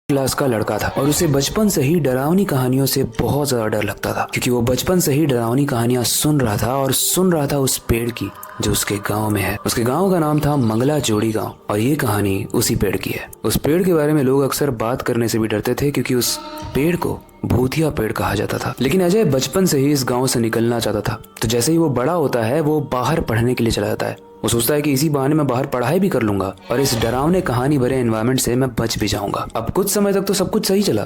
Class का लड़का था और उसे बचपन से ही डरावनी कहानियों से बहुत ज्यादा डर लगता था, क्योंकि वो बचपन से ही डरावनी कहानियां सुन रहा था और सुन रहा था उस पेड़ की जो उसके गांव में है। उसके गांव का नाम था मंगला जोड़ी गांव और ये कहानी उसी पेड़ की है। उस पेड़ के बारे में लोग अक्सर बात करने से भी डरते थे, क्योंकि उस पेड़ को भूतिया पेड़ कहा जाता था। लेकिन अजय बचपन से ही इस गांव से निकलना चाहता था, तो जैसे ही वो बड़ा होता है वो बाहर पढ़ने के लिए चला जाता है। वो सोचता है कि इसी बहाने मैं बाहर पढ़ाई भी कर लूंगा और इस डरावने कहानी भरे एनवायरनमेंट से मैं बच भी जाऊंगा। अब कुछ समय तक तो सब कुछ सही चला,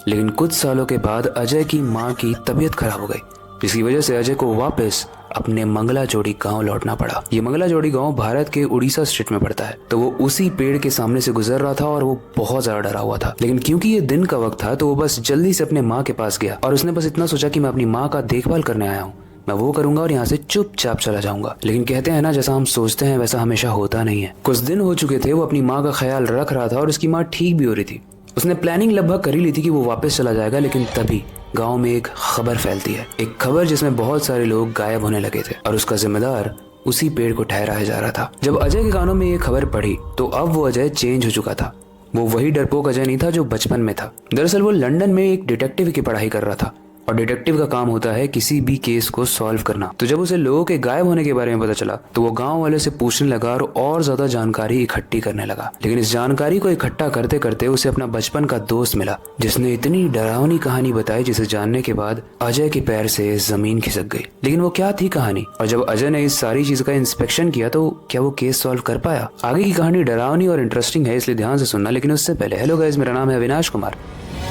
लेकिन कुछ सालों के बाद अजय की माँ की तबीयत खराब हो गई, जिसकी वजह से अजय को वापस अपने मंगला जोड़ी गांव लौटना पड़ा। ये मंगला जोड़ी गांव भारत के उड़ीसा स्टेट में पड़ता है। तो वो उसी पेड़ के सामने से गुजर रहा था और वो बहुत ज्यादा डरा हुआ था। लेकिन क्योंकि ये दिन का वक्त था तो वो बस जल्दी से अपने माँ के पास गया और उसने बस इतना सोचा कि मैं अपनी माँ का देखभाल करने आया हूँ, मैं वो करूंगा और यहाँ से चुपचाप चला जाऊंगा। लेकिन कहते हैं ना, जैसा हम सोचते हैं वैसा हमेशा होता नहीं है। कुछ दिन हो चुके थे, वो अपनी माँ का ख्याल रख रहा था और उसकी माँ ठीक भी हो रही थी। उसने प्लानिंग लगभग कर ही ली थी कि वो वापस चला जाएगा, लेकिन तभी गांव में एक खबर फैलती है। एक खबर जिसमें बहुत सारे लोग गायब होने लगे थे और उसका जिम्मेदार उसी पेड़ को ठहराया जा रहा था। जब अजय के कानों में ये खबर पड़ी तो अब वो अजय चेंज हो चुका था। वो वही डरपोक अजय नहीं था जो बचपन में था। दरअसल वो लंदन में एक डिटेक्टिव की पढ़ाई कर रहा था और डिटेक्टिव का काम होता है किसी भी केस को सॉल्व करना। तो जब उसे लोगों के गायब होने के बारे में पता चला तो वो गांव वाले से पूछने लगा और ज्यादा जानकारी इकट्ठी करने लगा। लेकिन इस जानकारी को इकट्ठा करते करते उसे अपना बचपन का दोस्त मिला, जिसने इतनी डरावनी कहानी बताई जिसे जानने के बाद अजय के पैर से जमीन खिसक गई। लेकिन वो क्या थी कहानी, और जब अजय ने इस सारी चीज का इंस्पेक्शन किया तो क्या वो केस सॉल्व कर पाया? आगे की कहानी डरावनी और इंटरेस्टिंग है, इसलिए ध्यान से सुनना। लेकिन उससे पहले, हेलो गाइस, मेरा नाम है अविनाश कुमार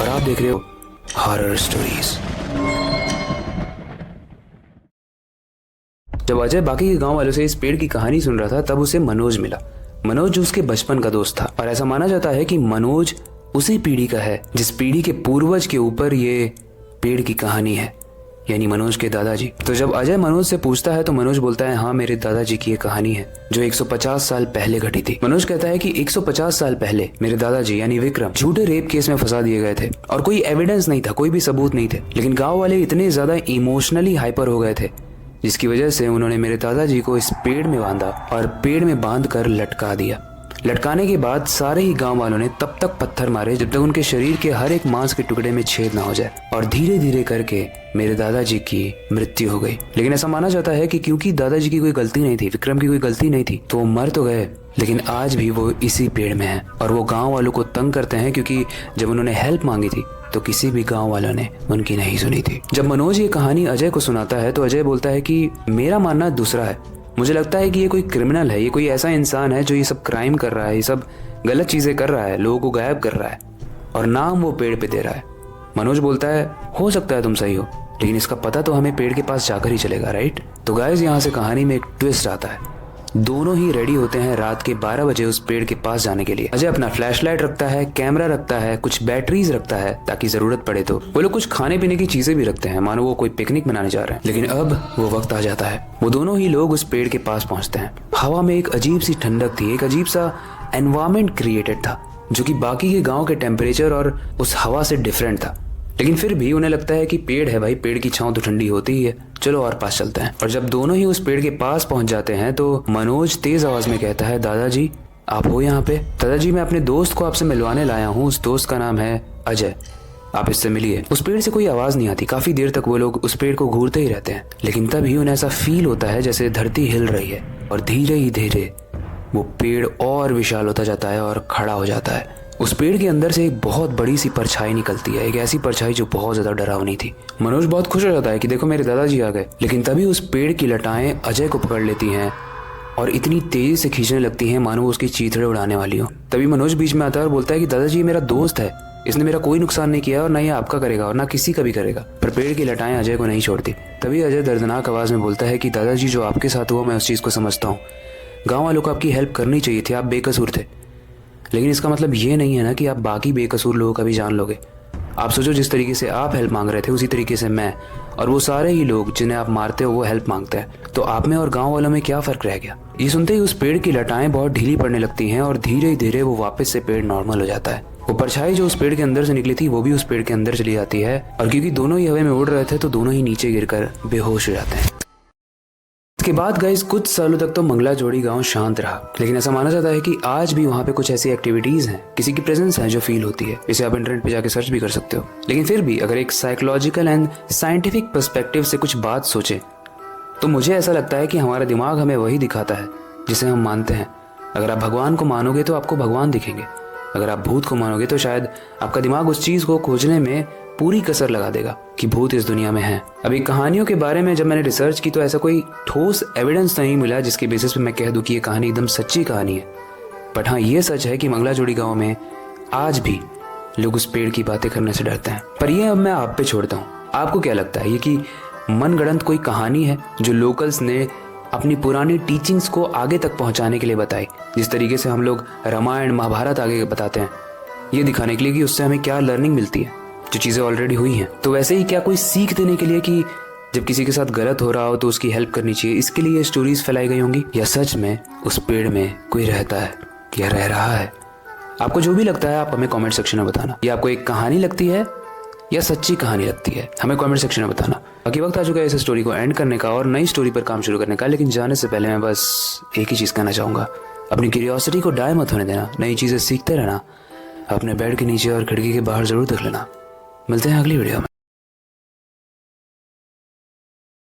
और आप देख रहे हो हॉरर स्टोरीज। जब अजय बाकी के गांव वालों से इस पेड़ की कहानी सुन रहा था तब उसे मनोज मिला। मनोज जो उसके बचपन का दोस्त था, और ऐसा माना जाता है कि मनोज उसी पीढ़ी का है जिस पीढ़ी के पूर्वज के ऊपर ये पेड़ की कहानी है, यानी मनोज के दादाजी। तो जब अजय मनोज से पूछता है तो मनोज बोलता है, हाँ, मेरे दादाजी की ये कहानी है जो 150 साल पहले घटी थी। मनोज कहता है कि 150 साल पहले मेरे दादाजी यानी विक्रम झूठे रेप केस में फंसा दिए गए थे और कोई एविडेंस नहीं था, कोई भी सबूत नहीं थे। लेकिन गाँव वाले इतने ज्यादा इमोशनली हाइपर हो गए थे जिसकी वजह से उन्होंने मेरे दादाजी को इस पेड़ में बांधा और पेड़ में बांध कर लटका दिया। लटकाने के बाद सारे ही गांव वालों ने तब तक पत्थर मारे जब तक उनके शरीर के हर एक मांस के टुकड़े में छेद ना हो जाए, और धीरे धीरे करके मेरे दादाजी की मृत्यु हो गई। लेकिन ऐसा माना जाता है कि क्योंकि दादाजी की कोई गलती नहीं थी, विक्रम की कोई गलती नहीं थी, तो वो मर तो गए लेकिन आज भी वो इसी पेड़ में है और वो गाँव वालों को तंग करते हैं, क्योंकि जब उन्होंने हेल्प मांगी थी तो किसी भी गांव वालों ने उनकी नहीं सुनी थी। जब मनोज ये कहानी अजय को सुनाता है तो अजय बोलता है कि मेरा मानना दूसरा है। मुझे लगता है कि ये कोई क्रिमिनल है, ये कोई ऐसा इंसान है जो ये सब क्राइम कर रहा है, ये सब गलत चीजें कर रहा है, लोगों को गायब कर रहा है और नाम वो पेड़ पे दे रहा है। मनोज बोलता है, हो सकता है तुम सही हो, लेकिन इसका पता तो हमें पेड़ के पास जाकर ही चलेगा, राइट? तो गाइस, यहाँ से कहानी में एक ट्विस्ट आता है। दोनों ही रेडी होते हैं रात के 12 बजे उस पेड़ के पास जाने के लिए। अजय अपना फ्लैशलाइट रखता है, कैमरा रखता है, कुछ बैटरीज रखता है ताकि जरूरत पड़े तो। वो लोग कुछ खाने पीने की चीजें भी रखते हैं, मानो वो कोई पिकनिक मनाने जा रहे हैं। लेकिन अब वो वक्त आ जाता है, वो दोनों ही लोग उस पेड़ के पास पहुंचते हैं। हवा में एक अजीब सी ठंडक थी, एक अजीब सा एनवायरमेंट क्रिएटेड था जो कि बाकी के गाँव के टेम्परेचर और उस हवा से डिफरेंट था। लेकिन फिर भी उन्हें लगता है कि पेड़ है भाई, पेड़ की छांव तो ठंडी होती ही है, चलो और पास चलते हैं। और जब दोनों ही उस पेड़ के पास पहुंच जाते हैं तो मनोज तेज आवाज में कहता है, दादाजी आप हो यहाँ पे? दादाजी, मैं अपने दोस्त को आपसे मिलवाने लाया हूँ, उस दोस्त का नाम है अजय, आप इससे मिलिए। उस पेड़ से कोई आवाज नहीं आती। काफी देर तक वो लोग उस पेड़ को घूरते ही रहते हैं, लेकिन तभी उन्हें ऐसा फील होता है जैसे धरती हिल रही है और धीरे ही धीरे वो पेड़ और विशाल होता जाता है और खड़ा हो जाता है। उस पेड़ के अंदर से एक बहुत बड़ी सी परछाई निकलती है, एक ऐसी परछाई जो बहुत ज्यादा डरावनी थी। मनोज बहुत खुश हो जाता है कि देखो मेरे दादाजी आ गए। लेकिन तभी उस पेड़ की लटाएं अजय को पकड़ लेती हैं और इतनी तेजी से खींचने लगती हैं मानो उसकी चीथड़े उड़ाने वाली हो। तभी मनोज बीच में आता है और बोलता है कि दादाजी, ये मेरा दोस्त है, इसने मेरा कोई नुकसान नहीं किया और ना ये आपका करेगा और ना किसी का भी करेगा। पर पेड़ की लटाएं अजय को नहीं छोड़ती। तभी अजय दर्दनाक आवाज में बोलता है कि दादाजी, जो आपके साथ हुआ मैं उस चीज को समझता हूँ, गाँव वालों को आपकी हेल्प करनी चाहिए थी, आप बेकसूर थे। लेकिन इसका मतलब ये नहीं है ना कि आप बाकी बेकसूर लोगों का भी जान लोगे। आप सोचो, जिस तरीके से आप हेल्प मांग रहे थे उसी तरीके से मैं और वो सारे ही लोग जिन्हें आप मारते हो वो हेल्प मांगते हैं, तो आप में और गांव वालों में क्या फर्क रह गया? ये सुनते ही उस पेड़ की लटाएं बहुत ढीली पड़ने लगती हैं और धीरे धीरे वो वापस से पेड़ नॉर्मल हो जाता है। वो परछाई जो उस पेड़ के अंदर से निकली थी वो भी उस पेड़ के अंदर चली जाती है और क्योंकि दोनों ही हवा में उड़ रहे थे तो दोनों ही नीचे गिरकर बेहोश हो जाते हैं। इसके बाद गाइस कुछ सालों तक तो मंगला जोड़ी गांव शांत रहा, लेकिन ऐसा माना जाता है कि आज भी वहाँ पे कुछ ऐसी एक्टिविटीज हैं, किसी की प्रेजेंस है जो फील होती है। इसे आप इंटरनेट पे जाके सर्च भी कर सकते हो। लेकिन फिर भी अगर एक साइकोलॉजिकल एंड साइंटिफिक पर्सपेक्टिव से कुछ बात सोचें तो मुझे ऐसा लगता है कि हमारा दिमाग हमें वही दिखाता है जिसे हम मानते हैं। अगर आप भगवान को मानोगे तो आपको भगवान दिखेंगे, अगर आप भूत को मानोगे तो शायद आपका दिमाग उस चीज को खोजने में पूरी कसर लगा देगा कि भूत इस दुनिया में है। अभी कहानियों के बारे में जब मैंने रिसर्च की तो ऐसा कोई ठोस एविडेंस नहीं मिला जिसके बेसिस पे मैं कह दूं कि ये कहानी एकदम सच्ची कहानी है। बट हाँ, ये सच है कि मंगला जोड़ी गांव में आज भी लोग उस पेड़ की बातें करने से डरते हैं। पर ये अब मैं आप पे छोड़ता हूँ। आपको क्या लगता है, ये कि मनगढ़ंत कोई कहानी है जो लोकल्स ने अपनी पुरानी टीचिंग्स को आगे तक पहुंचाने के लिए बताई? जिस तरीके से हम लोग रामायण महाभारत आगे बताते हैं, ये दिखाने के लिए कि उससे हमें क्या लर्निंग मिलती है, जो चीज़ें ऑलरेडी हुई हैं। तो वैसे ही क्या कोई सीख देने के लिए कि जब किसी के साथ गलत हो रहा हो तो उसकी हेल्प करनी चाहिए, इसके लिए ये स्टोरीज फैलाई गई होंगी? या सच में उस पेड़ में कोई रहता है या रह रहा है? आपको जो भी लगता है आप हमें कमेंट सेक्शन में बताना। ये आपको एक कहानी लगती है या सच्ची कहानी लगती है, हमें कमेंट सेक्शन में बताना। बाकी वक्त आ चुका है इस स्टोरी को एंड करने का और नई स्टोरी पर काम शुरू करने का। लेकिन जाने से पहले मैं बस एक ही चीज़ कहना चाहूँगा, अपनी क्यूरियोसिटी को डाय मत होने देना, नई चीज़ें सीखते रहना, अपने बेड के नीचे और खिड़की के बाहर ज़रूर देख लेना। मिलते हैं अगली वीडियो में।